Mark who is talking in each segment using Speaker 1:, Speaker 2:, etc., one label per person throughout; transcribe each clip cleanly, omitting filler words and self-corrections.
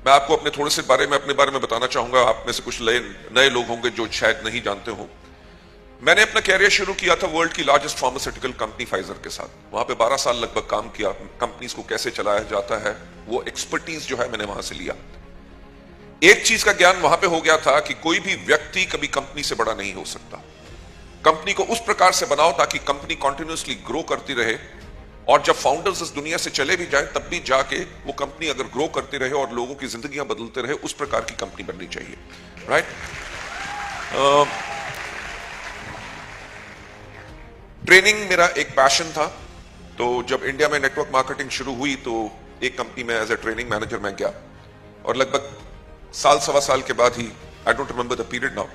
Speaker 1: मैं आपको अपने थोड़े से अपने बारे में बताना चाहूंगा। आप में से कुछ नए लोग होंगे जो शायद नहीं जानते हो। मैंने अपना कैरियर शुरू किया था वर्ल्ड की लार्जेस्ट फार्मास्यूटिकल कंपनी फाइजर के साथ। वहां पे 12 साल लगभग काम किया। कंपनीज को कैसे चलाया जाता है वो एक्सपर्टीज जो है मैंने वहां से लिया। एक चीज का ज्ञान वहां पे हो गया था कि कोई भी व्यक्ति कभी कंपनी से बड़ा नहीं हो सकता। कंपनी को उस प्रकार से बनाओ ताकि कंपनी कंटिन्यूअसली ग्रो करती रहे, और जब फाउंडर्स इस दुनिया से चले भी जाए तब भी जाके वो कंपनी अगर ग्रो करती रहे और लोगों की जिंदगियां बदलते रहे, उस प्रकार की कंपनी बननी चाहिए। राइट? ट्रेनिंग मेरा एक पैशन था। तो जब इंडिया में नेटवर्क मार्केटिंग शुरू हुई तो एक कंपनी में एज ए ट्रेनिंग मैनेजर मैं गया, और लगभग साल सवा साल के बाद ही, I don't remember the period now,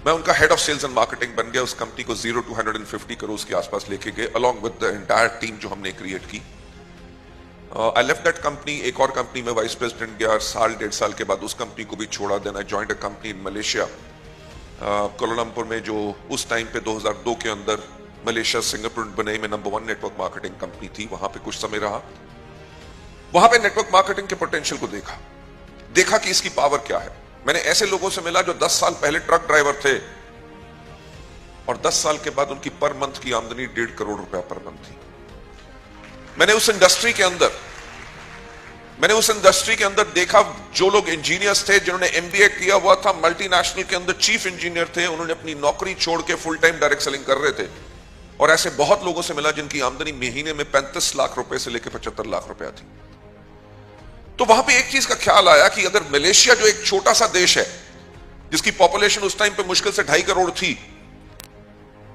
Speaker 1: मैं उनका head of sales and marketing बन गया। उस कंपनी को 0 to 150 करोड़ के आसपास लेके गए, along with the entire team जो हमने क्रिएट की। आई लेफ्ट दैट कंपनी, एक और कंपनी में वाइस प्रेसिडेंट गया। साल 1.5 साल के बाद उस कंपनी को भी छोड़ा। Then I joined a company in Malaysia, Kuala Lumpur में, जो उस टाइम पे 2002 के अंदर मलेशिया सिंगापुर बने में नंबर 1 नेटवर्क मार्केटिंग कंपनी थी। वहां पे कुछ समय रहा। वहां पे नेटवर्क मार्केटिंग के पोटेंशियल को देखा कि इसकी पावर क्या है। मैंने ऐसे लोगों से मिला जो 10 साल पहले ट्रक ड्राइवर थे और 10 साल के बाद उनकी पर मंथ की आमदनी 1.5 करोड़ रुपया पर मंथ थी। मैंने उस इंडस्ट्री के अंदर देखा जो लोग इंजीनियर्स थे, जिन्होंने एमबीए किया हुआ था, मल्टीनेशनल के अंदर चीफ इंजीनियर थे, उन्होंने अपनी नौकरी छोड़ के फुल टाइम डायरेक्ट सेलिंग कर रहे थे। और ऐसे बहुत लोगों से मिला जिनकी आमदनी महीने में 35 लाख रुपए से लेकर 75 लाख रुपया थी। तो वहां पे एक चीज का ख्याल आया कि अगर मलेशिया जो एक छोटा सा देश है जिसकी पॉपुलेशन उस टाइम पे मुश्किल से 2.5 करोड़ थी,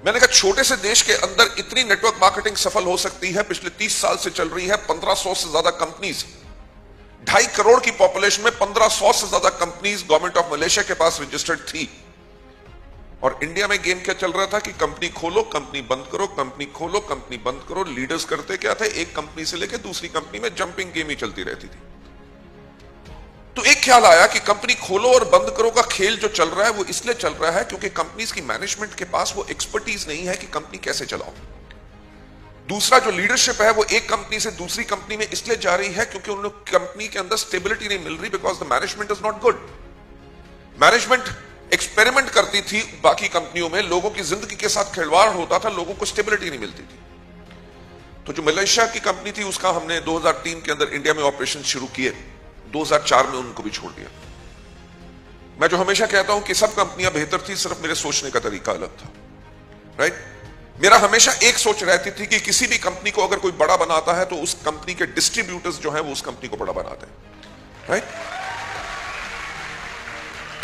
Speaker 1: मैंने कहा छोटे से देश के अंदर इतनी नेटवर्क मार्केटिंग सफल हो सकती है। पिछले 30 साल से चल रही है, 1500 से ज्यादा कंपनीज, 2.5 करोड़ की पॉपुलेशन में 1500 से ज्यादा कंपनीज गवर्नमेंट ऑफ मलेशिया के पास रजिस्टर्ड थी। और इंडिया में गेम क्या चल रहा था कि कंपनी खोलो, कंपनी बंद करो, कंपनी खोलो, कंपनी बंद करो। लीडर्स करते क्या थे, एक कंपनी से लेकर दूसरी कंपनी में जंपिंग गेम ही चलती रहती थी। तो एक ख्याल आया कि कंपनी खोलो और बंद करो का खेल जो चल रहा है वो इसलिए चल रहा है क्योंकि कंपनीज की मैनेजमेंट के पास वो एक्सपर्टीज नहीं है कि कंपनी कैसे चलाओ। दूसरा, जो लीडरशिप है वो एक कंपनी से दूसरी कंपनी में इसलिए जा रही है क्योंकि उन कंपनी के अंदर स्टेबिलिटी नहीं मिल रही, because the management is not good. Management experiment करती थी बाकी कंपनियों में, लोगों की जिंदगी के साथ खिलवाड़ होता था, लोगों को स्टेबिलिटी नहीं मिलती थी। तो जो मलेशिया की कंपनी थी उसका हमने 2003 के अंदर इंडिया में ऑपरेशन शुरू किए। 2004 में उनको भी छोड़ दिया। मैं जो हमेशा कहता हूं कि सब कंपनियां बेहतर थी, सिर्फ मेरे सोचने का तरीका अलग था। राइट? मेरा हमेशा एक सोच रहती थी कि किसी भी कंपनी को अगर कोई बड़ा बनाता है तो उस कंपनी के डिस्ट्रीब्यूटर्स जो हैं वो उस कंपनी को बड़ा बनाते हैं। राइट?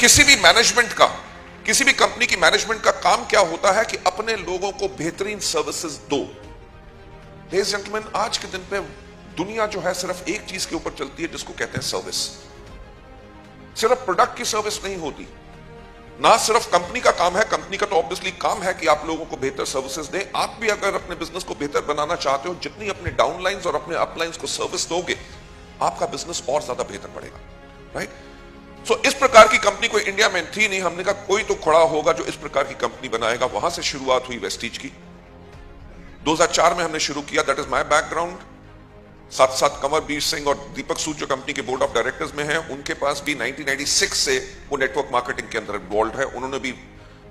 Speaker 1: किसी भी कंपनी की मैनेजमेंट का काम क्या होता है कि अपने लोगों को बेहतरीन सर्विसेज दो। लेडीज एंड जेंटलमैन, आज के दिन पे दुनिया जो है सिर्फ एक चीज के ऊपर चलती है जिसको कहते हैं सर्विस। सिर्फ प्रोडक्ट की सर्विस नहीं होती, ना सिर्फ कंपनी का काम है। कंपनी का तो ऑब्वियसली काम है कि आप लोगों को बेहतर सर्विसेज दें। आप भी अगर अपने बिजनेस को बेहतर बनाना चाहते हो, जितनी अपने डाउनलाइंस और अपने अपलाइंस को सर्विस दोगे, आपका बिजनेस और ज्यादा बेहतर बढ़ेगा। राइट? सो इस प्रकार की कंपनी कोई इंडिया में थी नहीं। हमने कहा कोई तो खड़ा होगा जो इस प्रकार की कंपनी बनाएगा। वहां से शुरुआत हुई वेस्टीज की। 2004 में हमने शुरू किया। That is my background. साथ साथ कंवरवीर सिंह और दीपक सूद जो कंपनी के बोर्ड ऑफ डायरेक्टर्स में हैं, उनके पास भी 1996 से वो नेटवर्क मार्केटिंग के अंदर इन्वॉल्व है। उन्होंने भी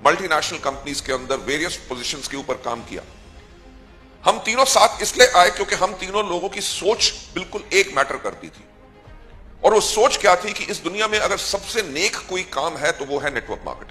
Speaker 1: मल्टीनेशनल कंपनीज के अंदर वेरियस पोजीशंस के ऊपर काम किया। हम तीनों साथ इसलिए आए क्योंकि हम तीनों लोगों की सोच बिल्कुल एक मैटर करती थी। और वो सोच क्या थी कि इस दुनिया में अगर सबसे नेक कोई काम है तो वो है नेटवर्क मार्केटिंग।